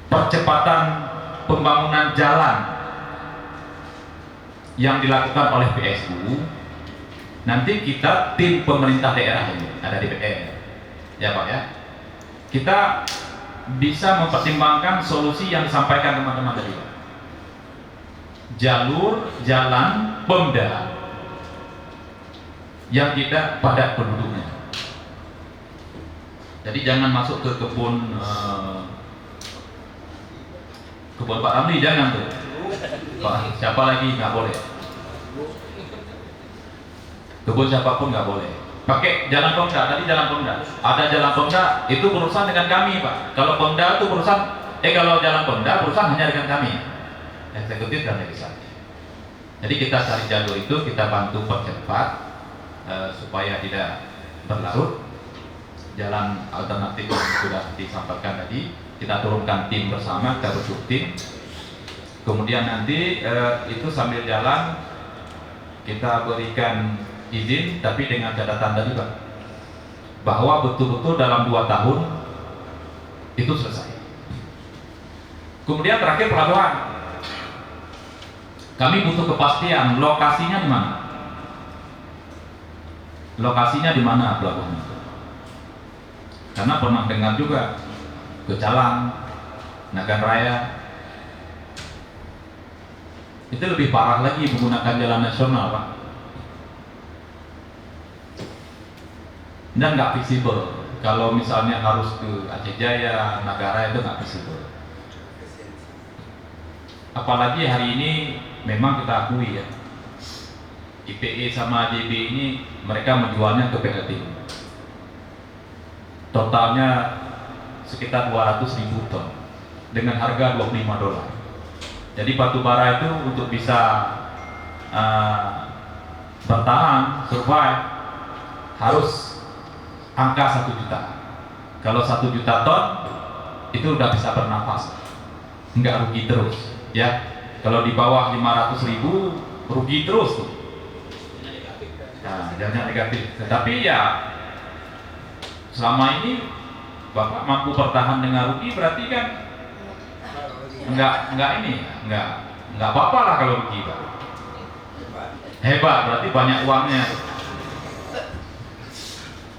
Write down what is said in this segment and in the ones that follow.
percepatan pembangunan jalan yang dilakukan oleh PSU, nanti kita tim pemerintah daerah ini ada DPR ya Pak ya, kita bisa mempertimbangkan solusi yang disampaikan teman-teman tadi, jalur jalan Pemda yang tidak padat penduduknya. Jadi jangan masuk ke kebun Pak Ramli, jangan tuh. Siapa lagi nggak boleh. Kebun siapapun nggak boleh. Pakai jalan Pemda, tadi jalan Pemda. Ada jalan Pemda itu berurusan dengan kami Pak. Kalau Pemda itu berurusan, kalau jalan Pemda berurusan hanya dengan kami, eksekutif dan legislatif. Jadi kita cari jalur itu, kita bantu percepat supaya tidak berlarut. Jalan alternatif yang sudah disampaikan tadi, kita turunkan tim bersama, kita bentuk tim. Kemudian nanti itu sambil jalan kita berikan izin, tapi dengan catatan tadi Pak, bahwa betul-betul dalam 2 tahun itu selesai. Kemudian terakhir pelabuhan, kami butuh kepastian lokasinya di mana. Lokasinya di mana pelabuhan itu? Karena pernah dengar juga ke Calang, Nagan Raya, itu lebih parah lagi menggunakan jalan nasional Pak, dan nggak visible. Kalau misalnya harus ke Aceh Jaya, Nagara itu nggak visible. Apalagi hari ini memang kita akui ya, IPE sama JB ini mereka menjualnya ke PLT. Totalnya sekitar 200.000 ton dengan harga $25. Jadi batu bara itu untuk bisa bertahan, survive, harus angka 1 juta. Kalau 1 juta ton itu udah bisa bernafas, nggak rugi terus ya. Kalau di bawah 500.000 rugi terus tuh. Nah, jangan negatif. Tetapi ya selama ini Bapak mampu bertahan dengan rugi, berarti kan nggak apa-apa lah kalau rugi Pak. Hebat, berarti banyak uangnya.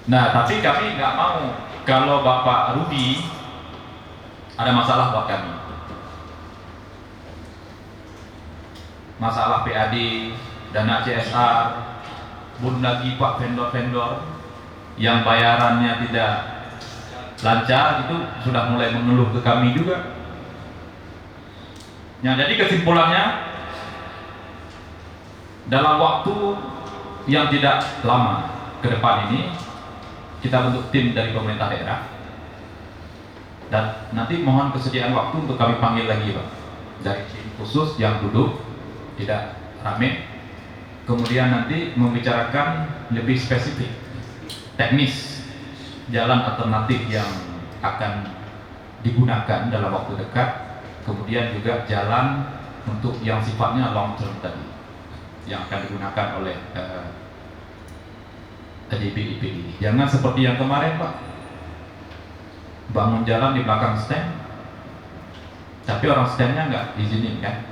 Nah, tapi kami nggak mau kalau Bapak rugi, ada masalah buat kami. Masalah PAD, dana CSR, belum lagi Pak vendor-vendor yang bayarannya tidak lancar, itu sudah mulai mengeluh ke kami juga. Nah, jadi kesimpulannya, dalam waktu yang tidak lama ke depan ini kita bentuk tim dari pemerintah daerah, dan nanti mohon kesediaan waktu untuk kami panggil lagi Pak, dari tim khusus yang duduk tidak rame, kemudian nanti membicarakan lebih spesifik teknis jalan alternatif yang akan digunakan dalam waktu dekat, kemudian juga jalan untuk yang sifatnya long term tadi yang akan digunakan oleh DPIP ini. Jangan seperti yang kemarin Pak, bangun jalan di belakang stand, tapi orang standnya nggak izinin kan,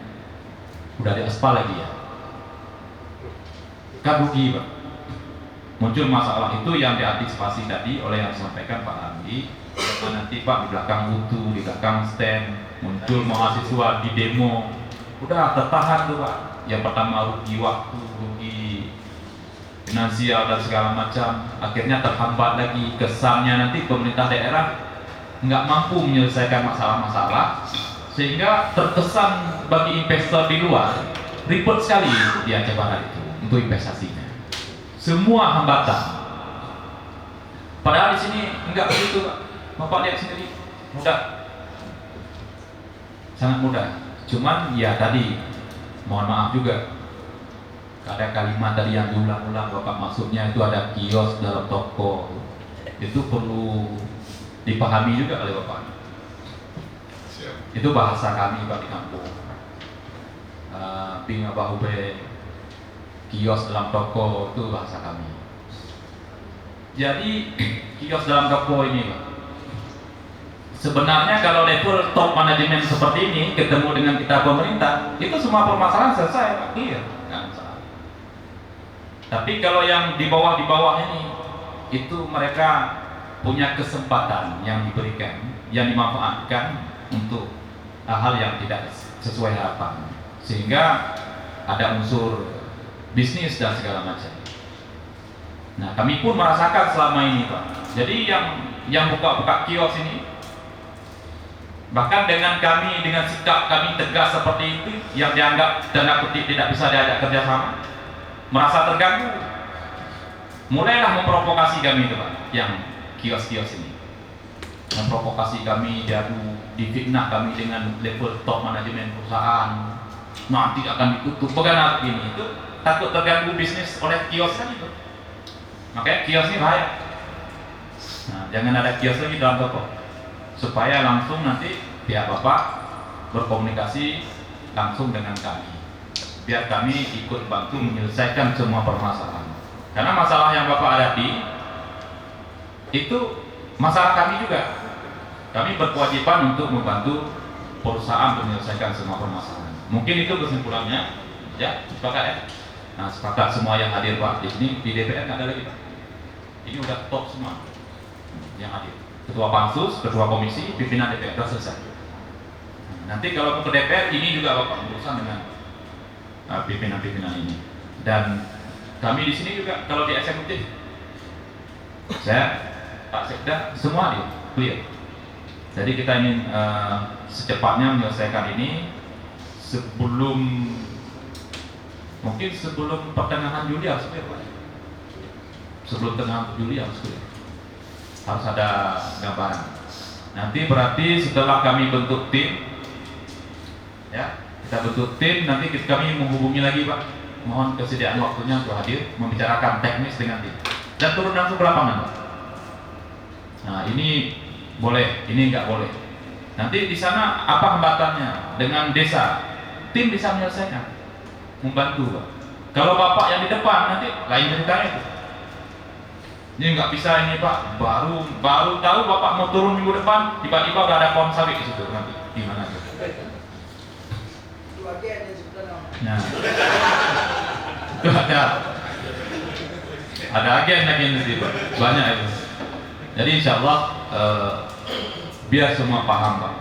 udah di aspal lagi ya, kan rugi Pak. Muncul masalah itu yang diantisipasi tadi oleh yang disampaikan Pak Andi. Nanti Pak di belakang butuh, di belakang stand muncul mahasiswa di demo, udah tertahan tuh Pak. Yang pertama rugi waktu, rugi finansial dan segala macam, akhirnya terhambat lagi. Kesannya nanti pemerintah daerah nggak mampu menyelesaikan masalah-masalah, sehingga terkesan bagi investor di luar ribet sekali di Aceh Barat itu untuk investasinya. Semua hambatan. Padahal di sini enggak begitu Pak. Bapak lihat sendiri, mudah, sangat mudah. Cuman ya tadi, mohon maaf juga, ada kalimat tadi yang diulang-ulang Bapak, maksudnya itu ada kios dalam toko, itu perlu dipahami juga oleh Bapak. Itu bahasa kami Pak di kampung. Pinga bahube, kios dalam toko, itu bahasa kami. Jadi kios dalam toko ini Pak, Sebenarnya kalau level top manajemen seperti ini ketemu dengan kita pemerintah, itu semua permasalahan selesai, Pak. Iya, nggak masalah. Tapi kalau yang di bawah ini, itu mereka punya kesempatan yang diberikan, yang dimanfaatkan untuk hal yang tidak sesuai harapan, sehingga ada unsur bisnis dan segala macam. Nah, kami pun merasakan selama ini, Pak. Jadi yang buka-buka kios ini, bahkan dengan sikap kami tegas seperti itu, yang dianggap tanda kutip tidak bisa diajak kerjasama, merasa terganggu, mulailah memprovokasi kami itu, Pak, yang kios-kios ini, memprovokasi kami, difitnah kami dengan level top manajemen perusahaan, nanti akan ditutup, bukan ini, itu takut terganggu bisnis oleh kios kan itu. Makanya kios ini bahaya. Nah, jangan ada kios lagi dalam toko, supaya langsung nanti pihak Bapak berkomunikasi langsung dengan kami, biar kami ikut bantu menyelesaikan semua permasalahan. Karena masalah yang Bapak hadapi itu masalah kami juga. Kami berkewajiban untuk membantu perusahaan menyelesaikan semua permasalahan. Mungkin itu kesimpulannya, ya, sepakat ya. Nah, sepakat semua yang hadir, Pak. Di sini di DPR nggak ada lagi, Pak. Ini udah top semua yang hadir. Ketua Pansus, Ketua Komisi, pimpinan DPR sudah selesai. Nanti kalau ke DPR ini juga Bapak berurusan dengan pimpinan-pimpinan ini. Dan kami di sini juga kalau di eksekutif, saya, Pak Sekda, semua dia clear. Jadi kita ingin secepatnya menyelesaikan ini mungkin sebelum pertengahan Juli harus clear, Pak. Sebelum pertengahan Juli harus clear. Harus ada gambaran. Nanti berarti setelah kami bentuk tim, ya, kita bentuk tim, nanti kami menghubungi lagi, Pak. Mohon kesediaan waktunya untuk hadir membicarakan teknis dengan tim dan turun langsung ke lapangan, Pak. Nah, ini boleh, ini nggak boleh. Nanti di sana apa hambatannya dengan desa, tim bisa menyelesaikan, membantu, Pak. Kalau Bapak yang di depan nanti lain ceritanya itu. Ini nggak bisa ini, Pak. Baru tahu Bapak mau turun minggu depan, tiba-tiba udah ada pohon sawit di situ, nanti gimana tuh? Nah, itu ada agen lagi nanti, Pak. Banyak itu. Jadi insya Allah biar semua paham, Pak,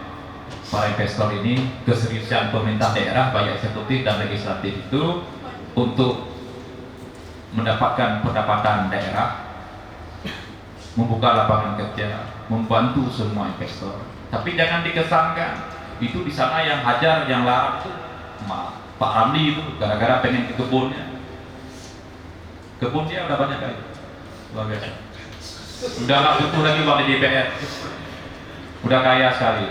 para investor ini keseriusan pemerintah daerah baik eksekutif dan legislatif itu untuk mendapatkan pendapatan daerah, membuka lapangan kerja, membantu semua investor. Tapi jangan dikesankan itu di sana yang hajar, yang larang itu Pak Ramli itu gara-gara pengen ke kebunnya. Kebun dia udah banyak kali, luar biasa. Udah nggak butuh lagi uang di DPR, udah kaya sekali.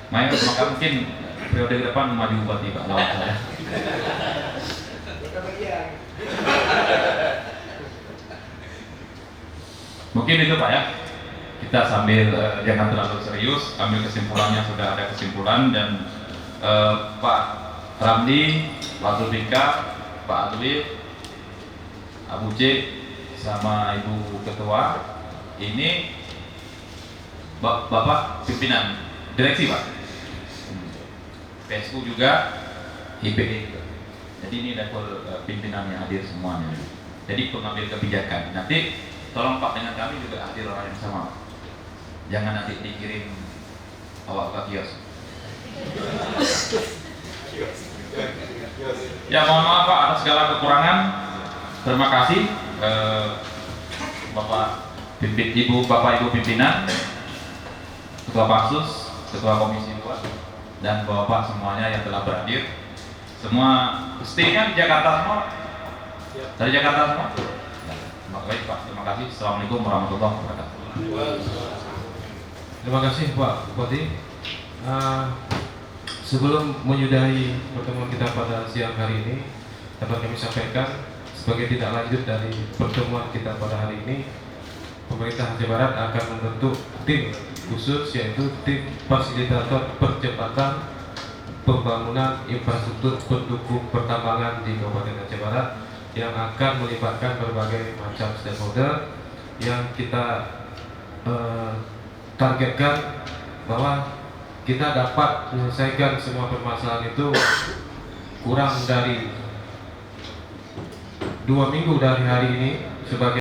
Maka mungkin periode ke depan maju bupati, Pak, lawan saya. Mungkin itu, Pak, ya. Kita sambil jangan terlalu serius, ambil kesimpulannya, sudah ada kesimpulan. Dan Pak Ramli, Pak Zulfikar, Pak Adli, Abu C, sama Ibu Ketua, ini Bapak pimpinan direksi, Pak. PSU juga, IPE juga. Jadi ini level pimpinan yang hadir semuanya. Jadi pengambil kebijakan. Nanti tolong Pak dengan kami juga hadir orang yang sama. Jangan nanti dikirim awak ke kios. Ya, mohon maaf, Pak, atas segala kekurangan. Terima kasih Bapak Ibu pimpinan, Ketua Pansus, Ketua Komisi 2, dan Bapak semuanya yang telah berhadir. Semua stay-nya di Jakarta semua? Dari Jakarta semua? Baik, Pak, terima kasih. Assalamualaikum warahmatullahi wabarakatuh. Terima kasih, Pak Bupati. Sebelum menyudahi pertemuan kita pada siang hari ini, dapat kami sampaikan sebagai tindak lanjut dari pertemuan kita pada hari ini, pemerintah Aceh Barat akan membentuk tim khusus, yaitu tim fasilitator percepatan pembangunan infrastruktur pendukung pertambangan di Kabupaten Aceh Barat, yang akan melibatkan berbagai macam stakeholder yang kita targetkan bahwa kita dapat menyelesaikan semua permasalahan itu kurang dari 2 minggu dari hari ini sebagai